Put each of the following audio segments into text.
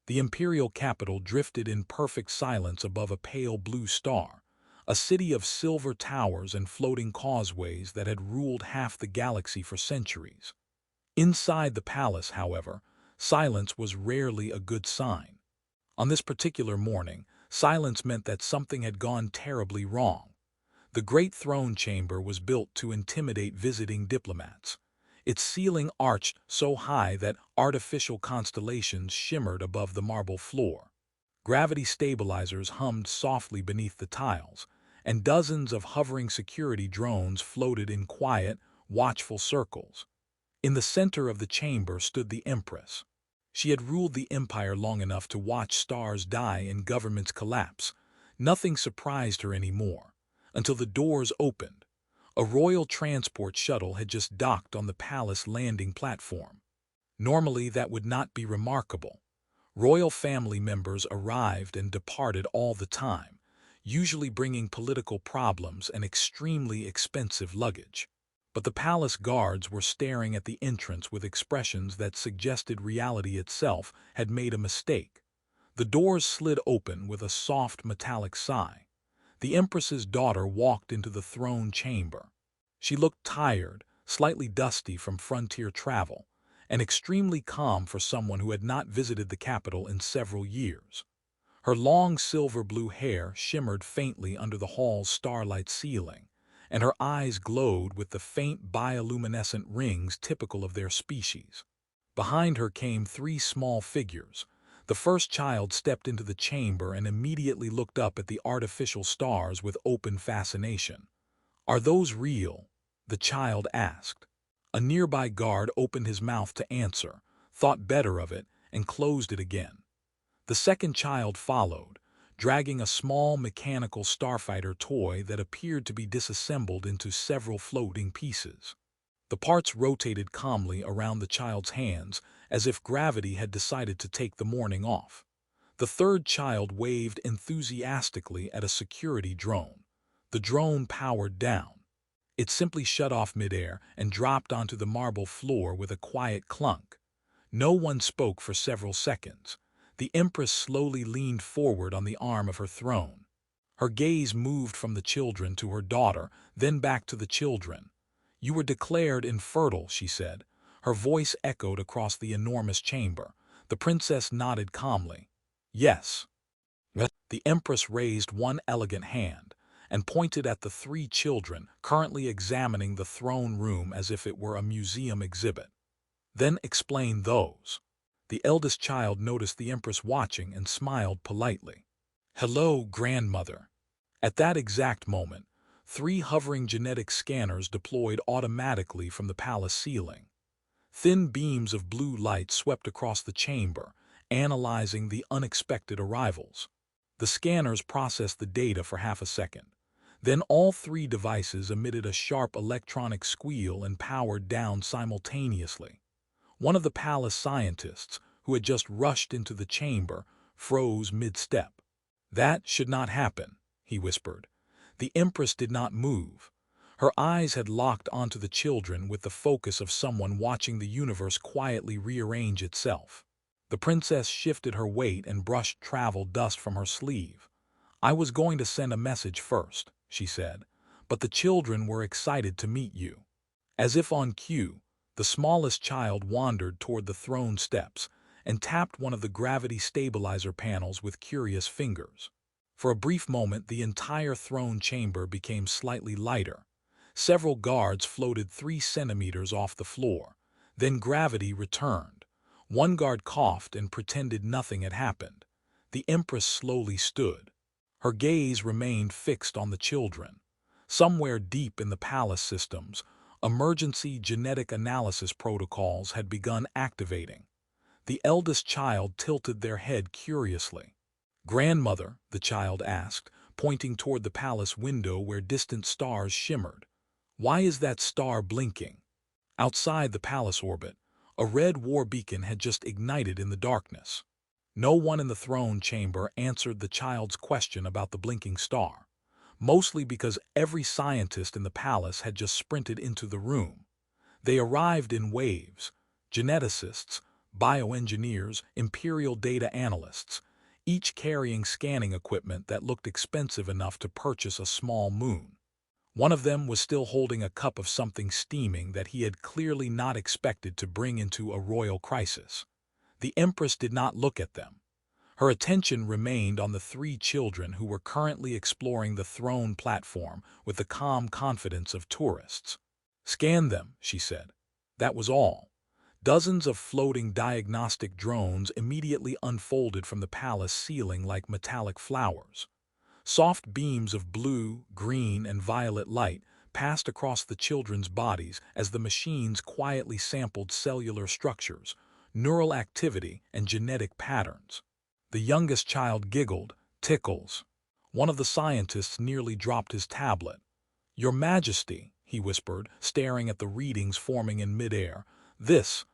The imperial capital drifted in perfect silence above a pale blue star, a city of silver towers and floating causeways that had ruled half the galaxy for centuries. Inside the palace, however, silence was rarely a good sign. On this particular morning, silence meant that something had gone terribly wrong. The great throne chamber was built to intimidate visiting diplomats. Its ceiling arched so high that artificial constellations shimmered above the marble floor. Gravity stabilizers hummed softly beneath the tiles, and dozens of hovering security drones floated in quiet, watchful circles. In the center of the chamber stood the Empress. She had ruled the empire long enough to watch stars die and governments collapse. Nothing surprised her anymore, until the doors opened. A royal transport shuttle had just docked on the palace landing platform. Normally, that would not be remarkable. Royal family members arrived and departed all the time, usually bringing political problems and extremely expensive luggage. But the palace guards were staring at the entrance with expressions that suggested reality itself had made a mistake. The doors slid open with a soft metallic sigh. The Empress's daughter walked into the throne chamber. She looked tired, slightly dusty from frontier travel, and extremely calm for someone who had not visited the capital in several years. Her long silver-blue hair shimmered faintly under the hall's starlight ceiling, and her eyes glowed with the faint bioluminescent rings typical of their species. Behind her came three small figures. The first child stepped into the chamber and immediately looked up at the artificial stars with open fascination. "Are those real?" the child asked. A nearby guard opened his mouth to answer, thought better of it, and closed it again. The second child followed, dragging a small mechanical starfighter toy that appeared to be disassembled into several floating pieces. The parts rotated calmly around the child's hands, as if gravity had decided to take the morning off. The third child waved enthusiastically at a security drone. The drone powered down. It simply shut off midair and dropped onto the marble floor with a quiet clunk. No one spoke for several seconds. The Empress slowly leaned forward on the arm of her throne. Her gaze moved from the children to her daughter, then back to the children. "You were declared infertile," she said. Her voice echoed across the enormous chamber. The princess nodded calmly. "Yes." The Empress raised one elegant hand and pointed at the three children currently examining the throne room as if it were a museum exhibit. "Then explain those." The eldest child noticed the Empress watching and smiled politely. "Hello, grandmother." At that exact moment, three hovering genetic scanners deployed automatically from the palace ceiling. Thin beams of blue light swept across the chamber, analyzing the unexpected arrivals. The scanners processed the data for half a second. Then all three devices emitted a sharp electronic squeal and powered down simultaneously. One of the palace scientists, who had just rushed into the chamber, froze mid-step. "That should not happen," he whispered. The Empress did not move. Her eyes had locked onto the children with the focus of someone watching the universe quietly rearrange itself. The princess shifted her weight and brushed travel dust from her sleeve. "I was going to send a message first," she said, "but the children were excited to meet you." As if on cue, the smallest child wandered toward the throne steps and tapped one of the gravity stabilizer panels with curious fingers. For a brief moment, the entire throne chamber became slightly lighter. Several guards floated 3 centimeters off the floor. Then gravity returned. One guard coughed and pretended nothing had happened. The Empress slowly stood. Her gaze remained fixed on the children. Somewhere deep in the palace systems, emergency genetic analysis protocols had begun activating. The eldest child tilted their head curiously. "Grandmother," the child asked, pointing toward the palace window where distant stars shimmered, "why is that star blinking?" Outside the palace orbit, a red war beacon had just ignited in the darkness. No one in the throne chamber answered the child's question about the blinking star, mostly because every scientist in the palace had just sprinted into the room. They arrived in waves: geneticists, bioengineers, imperial data analysts, each carrying scanning equipment that looked expensive enough to purchase a small moon. One of them was still holding a cup of something steaming that he had clearly not expected to bring into a royal crisis. The Empress did not look at them. Her attention remained on the three children who were currently exploring the throne platform with the calm confidence of tourists. "Scan them," she said. That was all. Dozens of floating diagnostic drones immediately unfolded from the palace ceiling like metallic flowers. Soft beams of blue, green, and violet light passed across the children's bodies as the machines quietly sampled cellular structures, neural activity, and genetic patterns. The youngest child giggled, "Tickles." One of the scientists nearly dropped his tablet. "Your Majesty," he whispered, staring at the readings forming in midair, this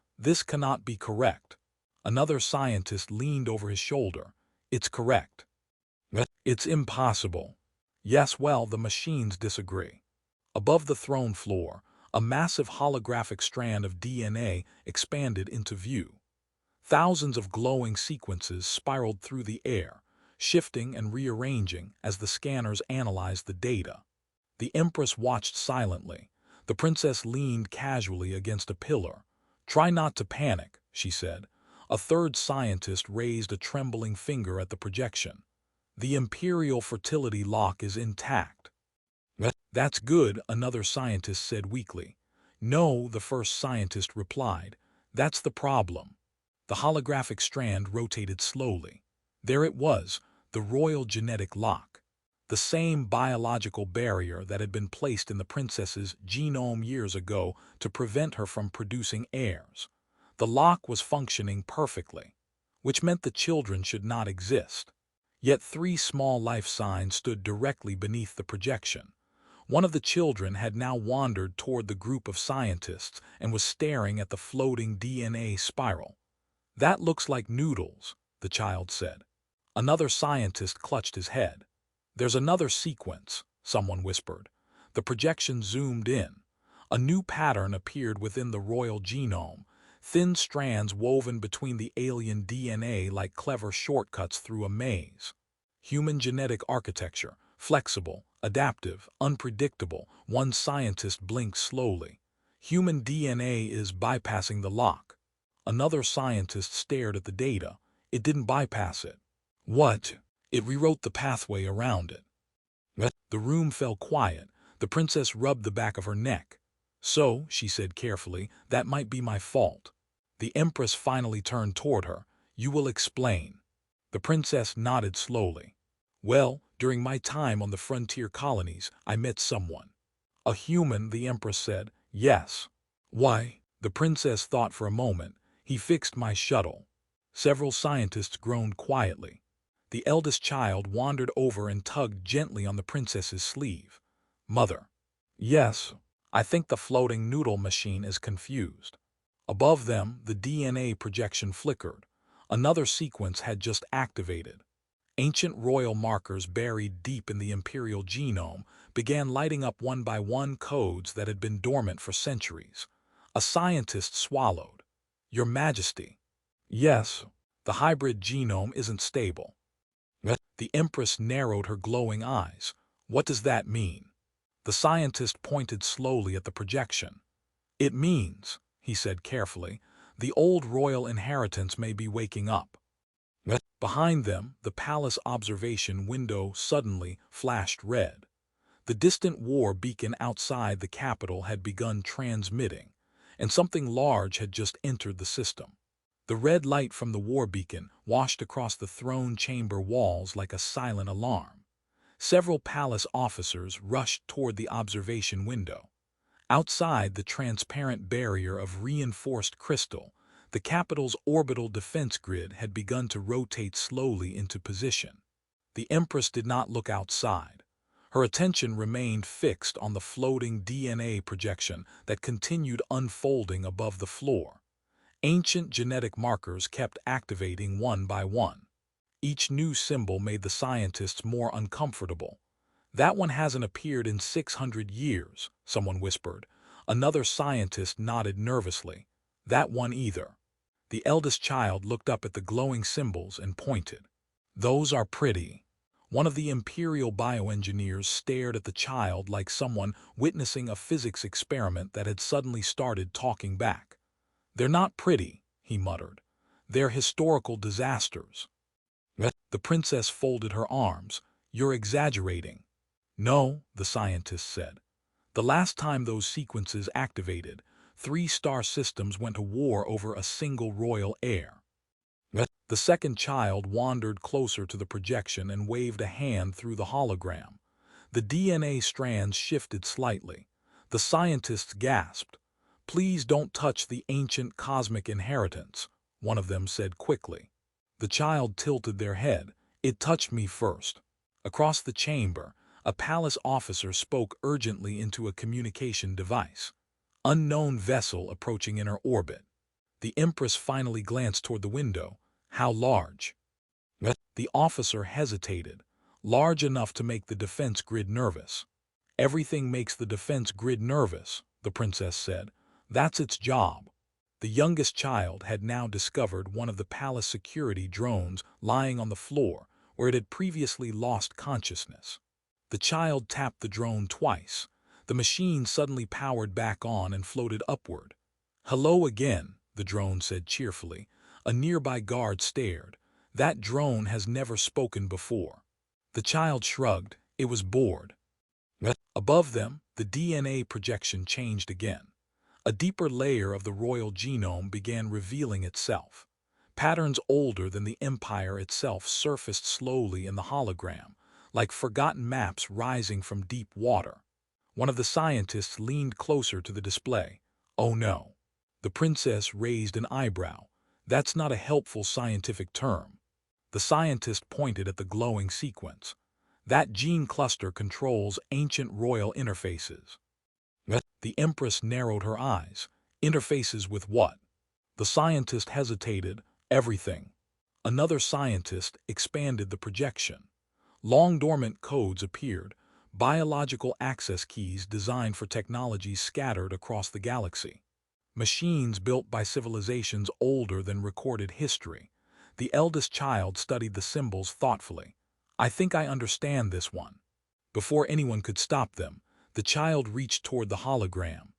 cannot be correct." Another scientist leaned over his shoulder. "It's correct." "It's impossible." "Yes, well, the machines disagree." Above the throne floor, a massive holographic strand of DNA expanded into view. Thousands of glowing sequences spiraled through the air, shifting and rearranging as the scanners analyzed the data. The Empress watched silently. The princess leaned casually against a pillar. "Try not to panic," she said. A third scientist raised a trembling finger at the projection. "The imperial fertility lock is intact." "That's good," another scientist said weakly. "No," the first scientist replied. "That's the problem." The holographic strand rotated slowly. There it was, the royal genetic lock. The same biological barrier that had been placed in the princess's genome years ago to prevent her from producing heirs. The lock was functioning perfectly, which meant the children should not exist. Yet three small life signs stood directly beneath the projection. One of the children had now wandered toward the group of scientists and was staring at the floating DNA spiral. "That looks like noodles," the child said. Another scientist clutched his head. "There's another sequence," someone whispered. The projection zoomed in. A new pattern appeared within the royal genome, thin strands woven between the alien DNA like clever shortcuts through a maze. Human genetic architecture, flexible, adaptive, unpredictable. One scientist blinked slowly. "Human DNA is bypassing the lock." Another scientist stared at the data. "It didn't bypass it." "What?" "It rewrote the pathway around it." The room fell quiet. The princess rubbed the back of her neck. "So," she said carefully, "that might be my fault." The Empress finally turned toward her. "You will explain." The princess nodded slowly. "Well, during my time on the frontier colonies, I met someone." "A human," the Empress said. "Yes." "Why?" The princess thought for a moment. "He fixed my shuttle." Several scientists groaned quietly. The eldest child wandered over and tugged gently on the princess's sleeve. "Mother." "Yes." "I think the floating noodle machine is confused." Above them, the DNA projection flickered. Another sequence had just activated. Ancient royal markers buried deep in the imperial genome began lighting up one by one codes that had been dormant for centuries. A scientist swallowed. "Your Majesty." "Yes." "The hybrid genome isn't stable." The Empress narrowed her glowing eyes. "What does that mean?" The scientist pointed slowly at the projection. "It means," he said carefully, "the old royal inheritance may be waking up." Behind them, the palace observation window suddenly flashed red. The distant war beacon outside the capital had begun transmitting, and something large had just entered the system. The red light from the war beacon washed across the throne chamber walls like a silent alarm. Several palace officers rushed toward the observation window. Outside the transparent barrier of reinforced crystal, the capital's orbital defense grid had begun to rotate slowly into position. The Empress did not look outside. Her attention remained fixed on the floating DNA projection that continued unfolding above the floor. Ancient genetic markers kept activating one by one. Each new symbol made the scientists more uncomfortable. "That one hasn't appeared in 600 years, someone whispered. Another scientist nodded nervously. "That one either." The eldest child looked up at the glowing symbols and pointed. Those are pretty. One of the imperial bioengineers stared at the child like someone witnessing a physics experiment that had suddenly started talking back. They're not pretty, he muttered. They're historical disasters. The princess folded her arms. You're exaggerating. No, the scientist said. The last time those sequences activated, 3-star systems went to war over a single royal heir. The second child wandered closer to the projection and waved a hand through the hologram. The DNA strands shifted slightly. The scientists gasped. Please don't touch the ancient cosmic inheritance, one of them said quickly. The child tilted their head. It touched me first. Across the chamber, a palace officer spoke urgently into a communication device. Unknown vessel approaching inner orbit. The Empress finally glanced toward the window. How large? The officer hesitated. Large enough to make the defense grid nervous. Everything makes the defense grid nervous, the princess said. That's its job. The youngest child had now discovered one of the palace security drones lying on the floor where it had previously lost consciousness. The child tapped the drone twice. The machine suddenly powered back on and floated upward. Hello again, the drone said cheerfully. A nearby guard stared. That drone has never spoken before. The child shrugged. It was bored. Above them, the DNA projection changed again. A deeper layer of the royal genome began revealing itself. Patterns older than the empire itself surfaced slowly in the hologram, like forgotten maps rising from deep water. One of the scientists leaned closer to the display. Oh no. The princess raised an eyebrow. That's not a helpful scientific term. The scientist pointed at the glowing sequence. That gene cluster controls ancient royal interfaces. The Empress narrowed her eyes. Interfaces with what? The scientist hesitated. Everything. Another scientist expanded the projection. Long-dormant codes appeared, biological access keys designed for technologies scattered across the galaxy. Machines built by civilizations older than recorded history. The eldest child studied the symbols thoughtfully. I think I understand this one. Before anyone could stop them, the child reached toward the hologram.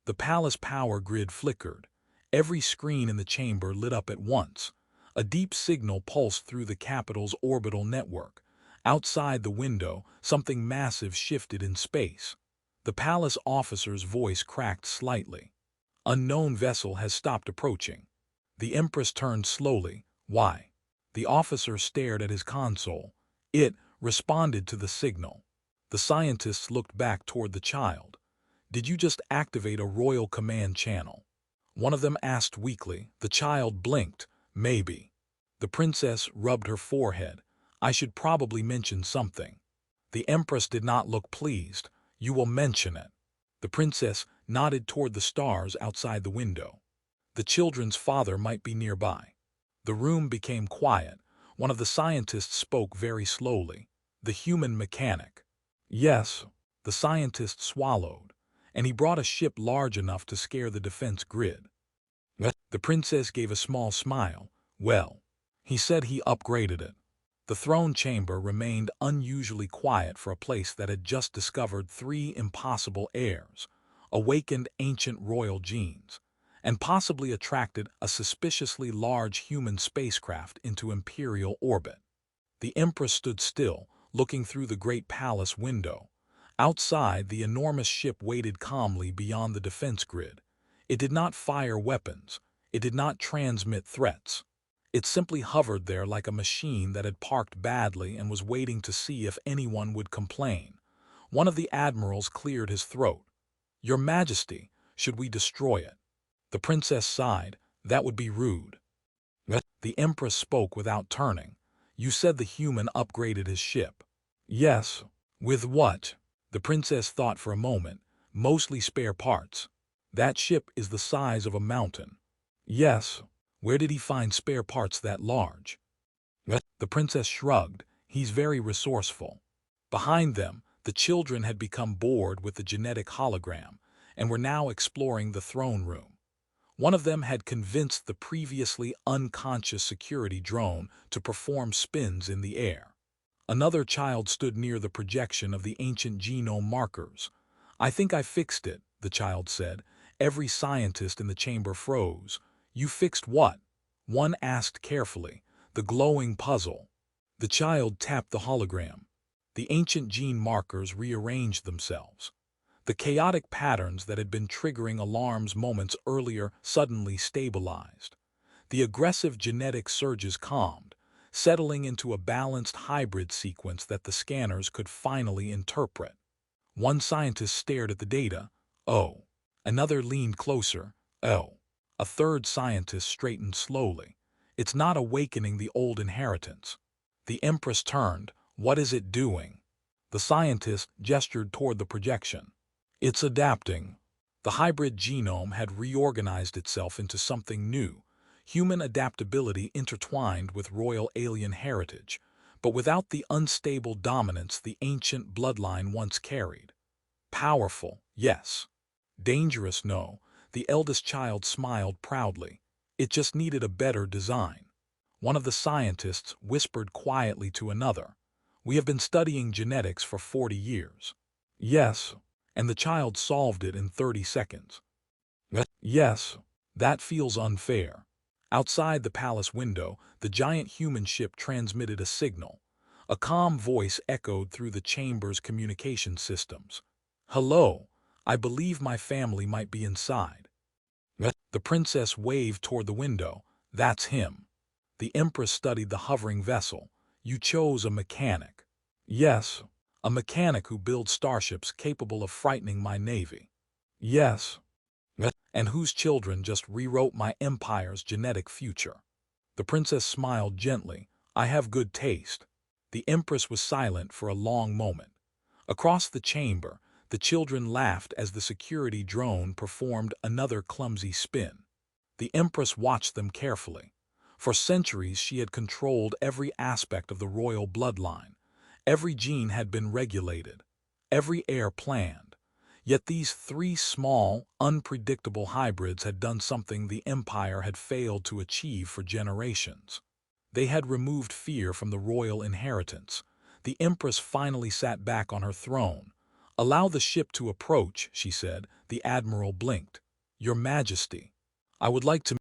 The palace power grid flickered. Every screen in the chamber lit up at once. A deep signal pulsed through the capital's orbital network. Outside the window, something massive shifted in space. The palace officer's voice cracked slightly. Unknown vessel has stopped approaching. The Empress turned slowly. Why? The officer stared at his console. It responded to the signal. The scientists looked back toward the child. Did you just activate a royal command channel? One of them asked weakly. The child blinked. Maybe. The princess rubbed her forehead. I should probably mention something. The Empress did not look pleased. You will mention it. The princess nodded toward the stars outside the window. The children's father might be nearby. The room became quiet. One of the scientists spoke very slowly. The human mechanic. Yes, the scientist swallowed, and he brought a ship large enough to scare the defense grid. The princess gave a small smile. Well, he said he upgraded it. The throne chamber remained unusually quiet for a place that had just discovered 3 impossible heirs, awakened ancient royal genes, and possibly attracted a suspiciously large human spacecraft into imperial orbit. The Empress stood still, looking through the great palace window. Outside, the enormous ship waited calmly beyond the defense grid. It did not fire weapons. It did not transmit threats. It simply hovered there like a machine that had parked badly and was waiting to see if anyone would complain. One of the admirals cleared his throat. Your Majesty, should we destroy it? The princess sighed. That would be rude. The Empress spoke without turning. You said the human upgraded his ship. Yes. With what? The princess thought for a moment. Mostly spare parts. That ship is the size of a mountain. Yes. Where did he find spare parts that large? The princess shrugged. He's very resourceful. Behind them, the children had become bored with the genetic hologram and were now exploring the throne room. One of them had convinced the previously unconscious security drone to perform spins in the air. Another child stood near the projection of the ancient genome markers. "I think I fixed it," the child said. Every scientist in the chamber froze. "You fixed what?" One asked carefully. "The glowing puzzle." The child tapped the hologram. The ancient gene markers rearranged themselves. The chaotic patterns that had been triggering alarms moments earlier suddenly stabilized. The aggressive genetic surges calmed, settling into a balanced hybrid sequence that the scanners could finally interpret. One scientist stared at the data. "Oh." Another leaned closer. "Oh." A third scientist straightened slowly. "It's not awakening the old inheritance." The Empress turned. "What is it doing?" The scientist gestured toward the projection. "It's adapting." The hybrid genome had reorganized itself into something new, human adaptability intertwined with royal alien heritage, but without the unstable dominance the ancient bloodline once carried. Powerful, yes. Dangerous, no. The eldest child smiled proudly. It just needed a better design. One of the scientists whispered quietly to another. "We have been studying genetics for 40 years. "Yes." And the child solved it in 30 seconds. "Yes." That feels unfair." Outside the palace window, the giant human ship transmitted a signal. A calm voice echoed through the chamber's communication systems. "Hello, I believe my family might be inside." The princess waved toward the window. "That's him." The Empress studied the hovering vessel. "You chose a mechanic." "Yes." "A mechanic who builds starships capable of frightening my navy." "Yes." "And whose children just rewrote my empire's genetic future." The princess smiled gently. "I have good taste." The Empress was silent for a long moment. Across the chamber, the children laughed as the security drone performed another clumsy spin. The Empress watched them carefully. For centuries she had controlled every aspect of the royal bloodline. Every gene had been regulated, every heir planned. Yet these three small, unpredictable hybrids had done something the empire had failed to achieve for generations. They had removed fear from the royal inheritance. The Empress finally sat back on her throne. "Allow the ship to approach," she said. The admiral blinked. "Your Majesty, I would like to